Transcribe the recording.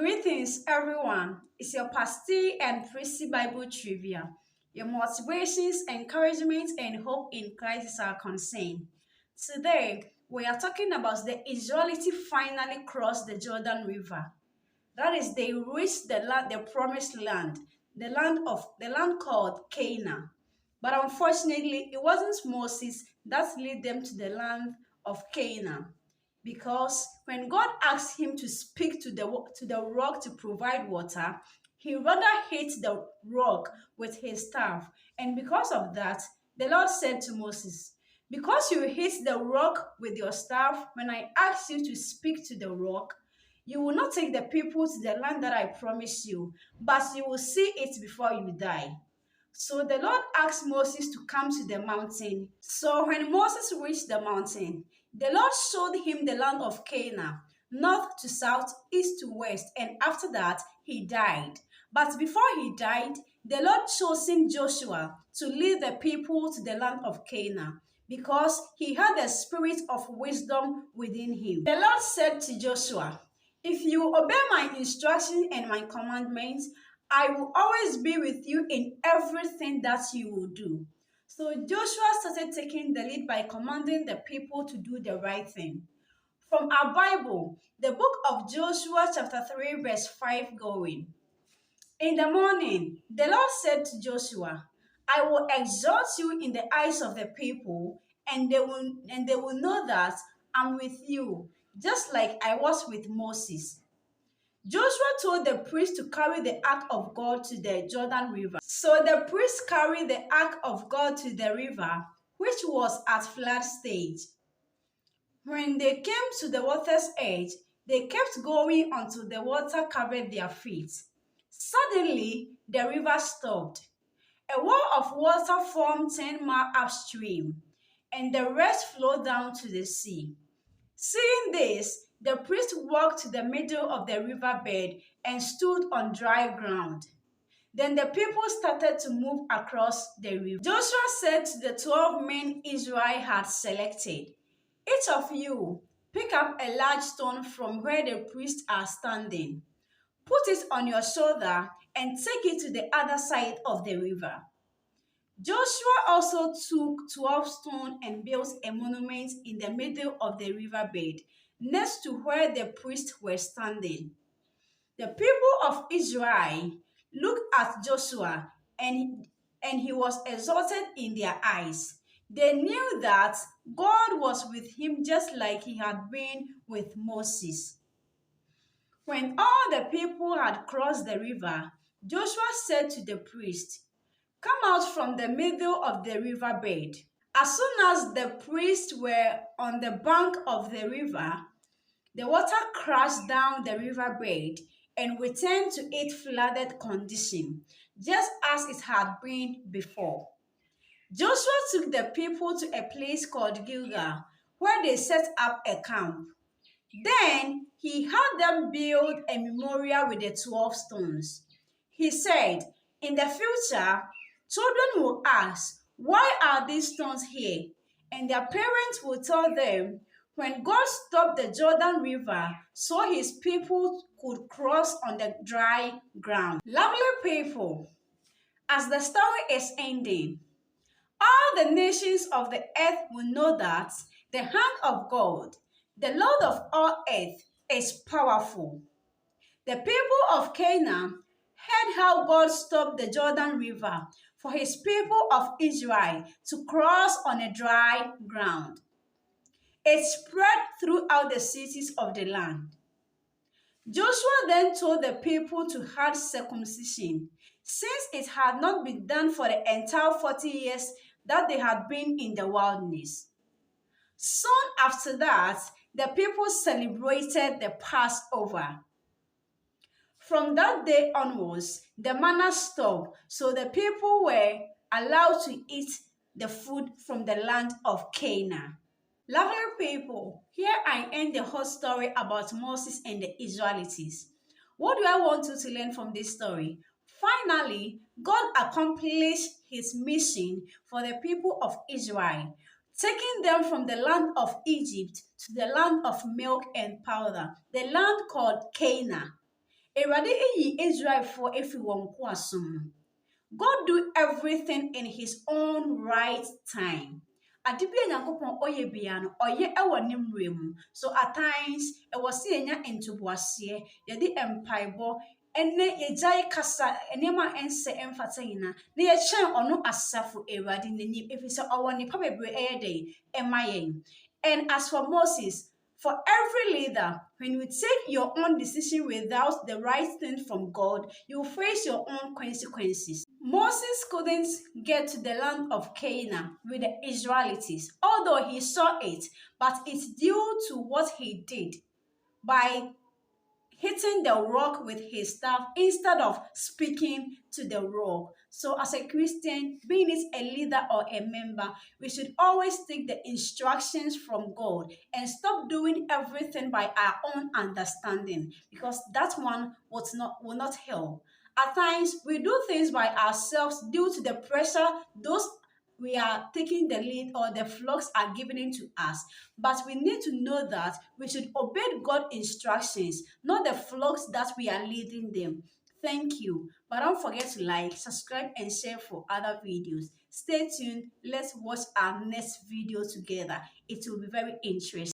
Greetings, everyone. It's your PASTEE and PRISCY Bible Trivia. Your motivations, encouragement, and hope in Christ are concerned. Today, we are talking about the Israelites finally crossed the Jordan River. That is, they reached the promised land, the land called Canaan. But unfortunately, it wasn't Moses that led them to the land of Canaan. Because when God asked him to speak to the rock to provide water, he rather hit the rock with his staff. And because of that, the Lord said to Moses, "Because you hit the rock with your staff, when I asked you to speak to the rock, you will not take the people to the land that I promised you, but you will see it before you die." So the Lord asked Moses to come to the mountain. So when Moses reached the mountain, the Lord showed him the land of Canaan, north to south, east to west, and after that, he died. But before he died, the Lord chose Joshua to lead the people to the land of Canaan because he had the spirit of wisdom within him. The Lord said to Joshua, "If you obey my instructions and my commandments, I will always be with you in everything that you will do." So Joshua started taking the lead by commanding the people to do the right thing. From our Bible, the book of Joshua chapter 3 verse 5 going. In the morning, the Lord said to Joshua, "I will exalt you in the eyes of the people, and they will know that I'm with you, just like I was with Moses." Joshua told the priest to carry the ark of God to the Jordan River. So the priest carried the ark of God to the river, which was at flood stage. When they came to the water's edge, they kept going until the water covered their feet. Suddenly, the river stopped. A wall of water formed 10 miles upstream, and the rest flowed down to the sea. Seeing this, the priest walked to the middle of the riverbed and stood on dry ground. Then the people started to move across the river. Joshua said to the 12 men Israel had selected, "Each of you pick up a large stone from where the priests are standing. Put it on your shoulder and take it to the other side of the river." Joshua also took 12 stones and built a monument in the middle of the riverbed, next to where the priests were standing. The people of Israel looked at Joshua, and he was exalted in their eyes. They knew that God was with him just like he had been with Moses. When all the people had crossed the river, Joshua said to the priest, "Come out from the middle of the riverbed." As soon as the priests were on the bank of the river, the water crashed down the riverbed and returned to its flooded condition, just as it had been before. Joshua took the people to a place called Gilgal, where they set up a camp. Then he had them build a memorial with the 12 stones. He said, "In the future, children will ask, 'Why are these stones here?' And their parents will tell them, 'When God stopped the Jordan River so his people could cross on the dry ground.'" Lovely people, as the story is ending, all the nations of the earth will know that the hand of God, the Lord of all earth, is powerful. The people of Canaan heard how God stopped the Jordan River for his people of Israel to cross on a dry ground. It spread throughout the cities of the land. Joshua then told the people to have circumcision, since it had not been done for the entire 40 years that they had been in the wilderness. Soon after that, the people celebrated the Passover. From that day onwards, the manna stopped, so the people were allowed to eat the food from the land of Canaan. Lovely people, here I end the whole story about Moses and the Israelites. What do I want you to learn from this story? Finally, God accomplished his mission for the people of Israel, taking them from the land of Egypt to the land of milk and powder, the land called Canaan. Awurade eyi Israelfoɔ efi wɔn nkoasom mu. God do everything in his own right time. Ade bi a Nyankopɔn ɔyɛ bia no, ɔyɛ ɛwɔ ne mmerɛ mu. So at times, ɛwɔ sɛ yɛnya ntoboaseɛ, yɛde mpaebɔ ɛne yɛgyae kasa nneɛma a ɛnsɛ ɛmfata nyinaa na yɛkyɛn ɔno asafo Awurade n'anim ɛfiri sɛ ɔwɔ nnipa bebree ɛyɛ dɛn ɛma yɛn. And as for Moses, for every leader, when you take your own decision without the right thing from God, you face your own consequences. Moses couldn't get to the land of Canaan with the Israelites, although he saw it, but it's due to what he did by hitting the rock with his staff instead of speaking to the rock. So, as a Christian, being it a leader or a member, we should always take the instructions from God and stop doing everything by our own understanding, because that one will not help. At times, we do things by ourselves due to the pressure those we are taking the lead or the flocks are given into us. But we need to know that we should obey God's instructions, not the flocks that we are leading them. Thank you. But don't forget to like, subscribe, and share for other videos. Stay tuned. Let's watch our next video together. It will be very interesting.